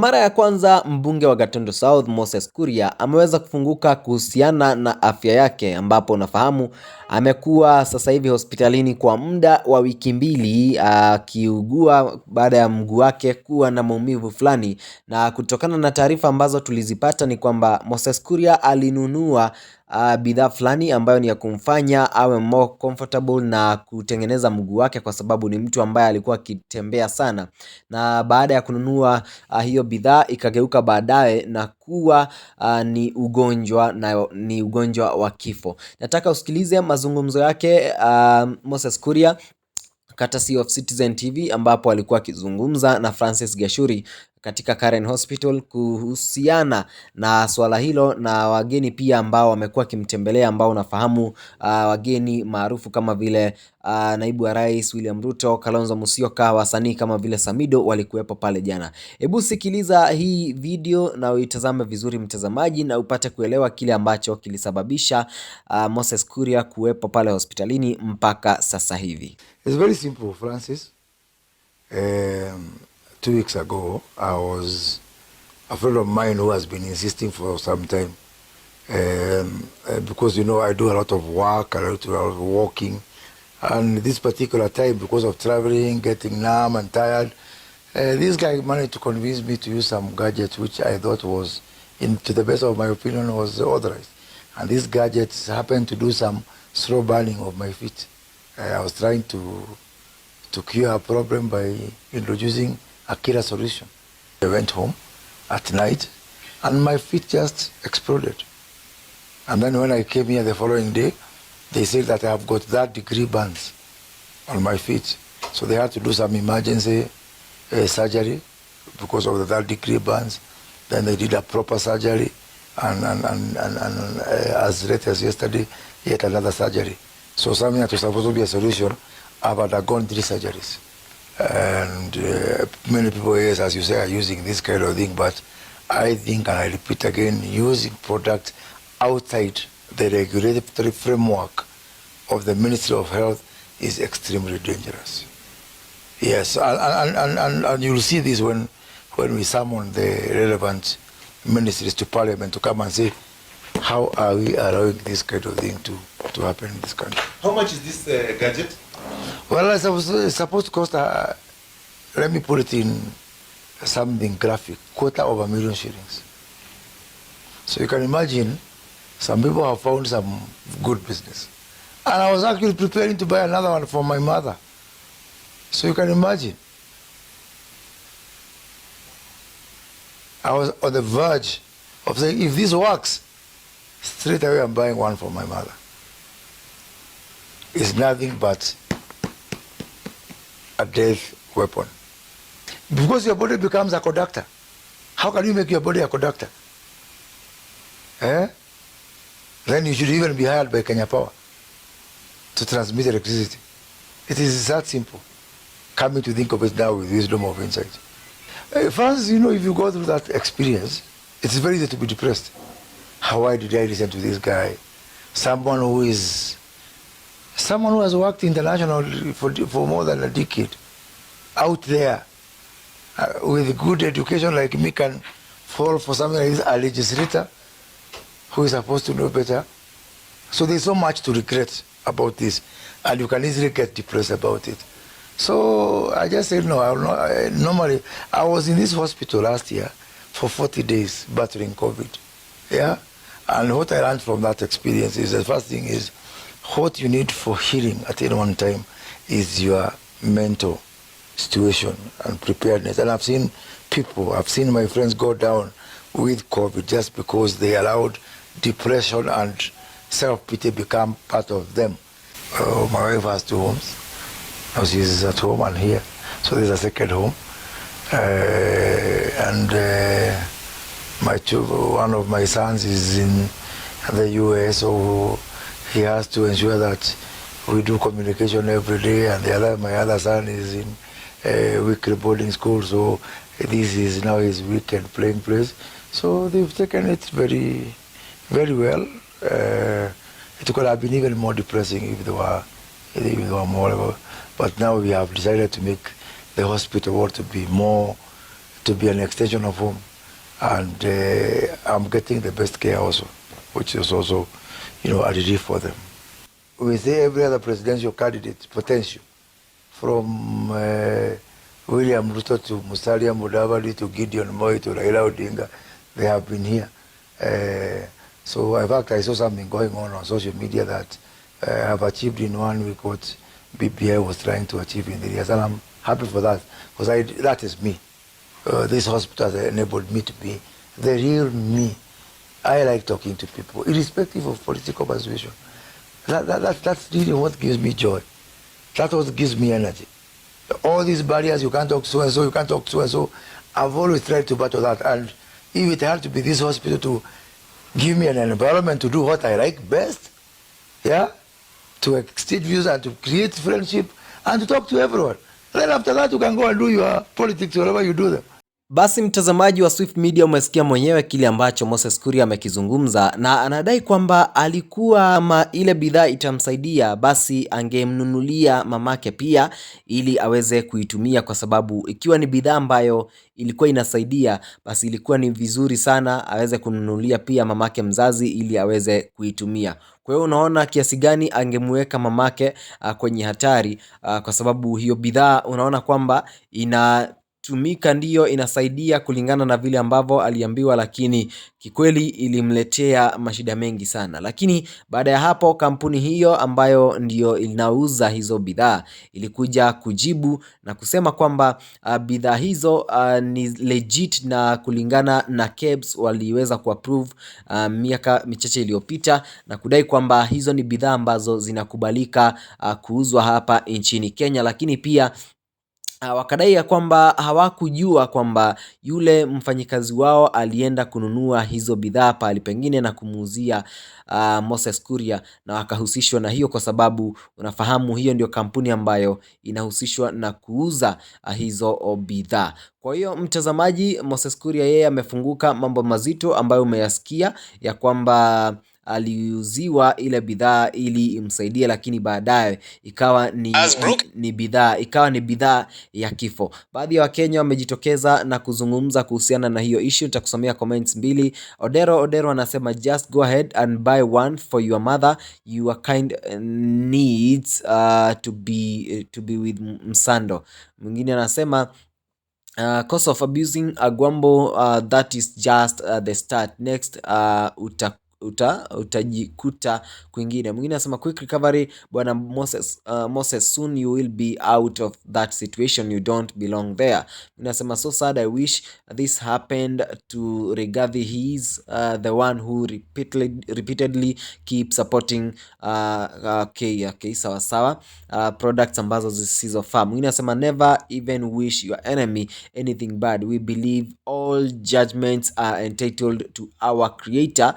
Kwa mara ya kwanza mbunge wa Gatundu South Moses Kuria ameweza kufunguka kuhusiana na afya yake, ambapo unafahamu amekuwa sasa hivi hospitalini kwa muda wa wiki mbili akiugua baada ya mguu wake kuwa na maumivu fulani, na kutokana na taarifa ambazo tulizipata ni kwamba Moses Kuria alinunua bidhaa fulani ambayo ni ya kumfanya awe more comfortable na kutengeneza mguu wake, kwa sababu ni mtu ambaye alikuwa akitembea sana, na baada ya kununua hiyo bidhaa ikageuka baadaye na kuwa ni ugonjwa wa kifo. Nataka usikilize mazungumzo yake Moses Kuria courtesy of Citizen TV, ambapo alikuwa akizungumza na Francis Gachuri katika Karen Hospital kuhusiana na swala hilo, na wageni pia ambao wamekuwa kimtembelea, ambao unafahamu wageni maarufu kama vile naibu wa rais William Ruto, Kalonzo Musyoka, wasanii kama vile Samido walikuwepo pale jana. Hebu sikiliza hii video na uitazame vizuri mtazamaji, na upate kuelewa kile ambacho kilisababisha Moses Kuria kuwepo pale hospitalini mpaka sasa hivi. It's very simple, Francis. 2 weeks ago, I was a friend of mine who has been insisting for some time, because, you know, I do a lot of work, a lot of walking, and this particular time, because of traveling, getting numb and tired, this guy managed to convince me to use some gadget, which I thought was, to the best of my opinion, was authorized. And these gadgets happened to do some slow burning of my feet. I was trying to cure a problem by introducing a killer solution. I went home at night and my feet just exploded. And then when I came here the following day, they said that I have got 3rd-degree burns on my feet. So they had to do some emergency surgery because of the 3rd-degree burns. Then they did a proper surgery, and as late as yesterday, yet another surgery. So something that was supposed to be a solution, I've undergone 3 surgeries. And many people, yes, as you say, are using this kind of thing, but I think, and I repeat again, using products outside the regulatory framework of the Ministry of Health is extremely dangerous. Yes, and you'll see this when we summon the relevant ministries to Parliament to come and say, how are we allowing this kind of thing to happen in this country? How much is this gadget? Well, it's supposed to cost, let me put it in something graphic, 250,000 shillings. So you can imagine, some people have found some good business. And I was actually preparing to buy another one for my mother. So you can imagine. I was on the verge of saying, if this works, straight away I'm buying one for my mother. It's nothing but a death weapon. Because your body becomes a conductor. How can you make your body a conductor? Then you should even be hired by Kenya Power to transmit electricity. It is that simple. Coming to think of it now with wisdom of insight. Francis, you know, if you go through that experience, it's very easy to be depressed. Why did I listen to this guy? Someone who has worked internationally for more than a decade, out there, with good education like me, can fall for something like this, a legislator who is supposed to know better. So there's so much to regret about this, and you can easily get depressed about it. So I just said, no, I will not. Normally, I was in this hospital last year for 40 days battling COVID. Yeah? And what I learned from that experience is, the first thing is, what you need for healing at any one time is your mental situation and preparedness. And I've seen my friends go down with COVID just because they allowed depression and self-pity become part of them. My wife has 2 homes. Now she's at home and here. So there's a second home. One of my sons is in the US, so he has to ensure that we do communication every day, and my other son is in weekly boarding school, so this is now his weekend playing place. So they've taken it very, very well. It could have been even more depressing if they were more, but now we have decided to make the hospital to be more to be an extension of home. And I'm getting the best care also, which is also, a relief for them. With every other presidential candidate, potential, from William Ruto to Musalia Mudavadi to Gideon Moi to Raila Odinga, they have been here. So in fact, I saw something going on social media that I have achieved in 1 week what BPI was trying to achieve in 3 years. And I'm happy for that, because that is me. This hospital has enabled me to be the real me. I like talking to people, irrespective of political persuasion. That's really what gives me joy. That's what gives me energy. All these barriers, you can't talk so and so, you can't talk so and so. I've always tried to battle that. And if it had to be this hospital to give me an environment to do what I like best, to exchange views and to create friendship and to talk to everyone. Then after that, you can go and do your politics wherever you do them. Basi mtazamaji wa Swift Media, umesikia mwenyewe kile ambacho Moses Kuria amekizungumza, na anadai kwamba alikuwa ama ile bidhaa itamsaidia basi angemnunulia mamake pia ili aweze kuitumia, kwa sababu ikiwa ni bidhaa ambayo ilikuwa inasaidia, basi ilikuwa ni vizuri sana aweze kununulia pia mamake mzazi ili aweze kuitumia. Kwa hiyo unaona kiasi gani angemweka mamake kwenye hatari, kwa sababu hiyo bidhaa unaona kwamba inatumika, ndiyo inasaidia kulingana na vile ambavyo aliambiwa, lakini kikweli ilimletea mashida mengi sana. Lakini baada ya hapo, kampuni hiyo ambayo ndiyo inauza hizo bidhaa ilikuja kujibu na kusema kwamba bidhaa hizo ni legit, na kulingana na KEBS waliweza kuapprove miaka michache iliyopita, na kudai kwamba hizo ni bidhaa ambazo zinakubalika kuuzwa hapa nchini Kenya. Lakini pia wakadai ya kwamba hawakujua kwamba yule mfanyikazi wao alienda kununua hizo bidhaa pahali pengine na kumuuzia Moses Kuria, na wakahusishwa na hiyo, kwa sababu unafahamu hiyo ndio kampuni ambayo inahusishwa na kuuza hizo bidhaa. Kwa hiyo mtazamaji, Moses Kuria yeye amefunguka mambo mazito ambayo umeyasikia ya kwamba aliuziwa ile bidhaa ili imsaidie, lakini baadaye ikawa ni bidhaa ya kifo. Baadhi ya Wakenya wamejitokeza na kuzungumza kuhusiana na hiyo issue. Nitakusomea comments mbili. Odero anasema just go ahead and buy one for your mother, your kind needs to be with Msando. Mwingine anasema cause of abusing Agwambo, that is just the start, next utajikuta kwingine. Mwingine anasema quick recovery bwana Moses, soon you will be out of that situation, you don't belong there. Mwingine anasema so sad, I wish this happened to Rigathi, he's the one who repeatedly keep supporting sawa products ambazo zisizofaa. Mwingine anasema never even wish your enemy anything bad, we believe all judgments are entitled to our creator,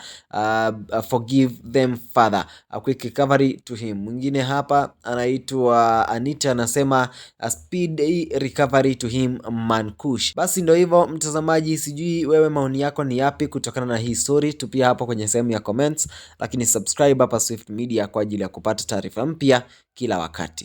forgive them father, a quick recovery to him. Mwingine hapa anaitwa Anita anasema a speed recovery to him Mankush. Basi ndio hivyo mtazamaji, sijui wewe maoni yako ni yapi kutokana na hii story, tupia hapo kwenye sehemu ya comments, lakini subscribe hapa Swift Media kwa ajili ya kupata taarifa mpya kila wakati.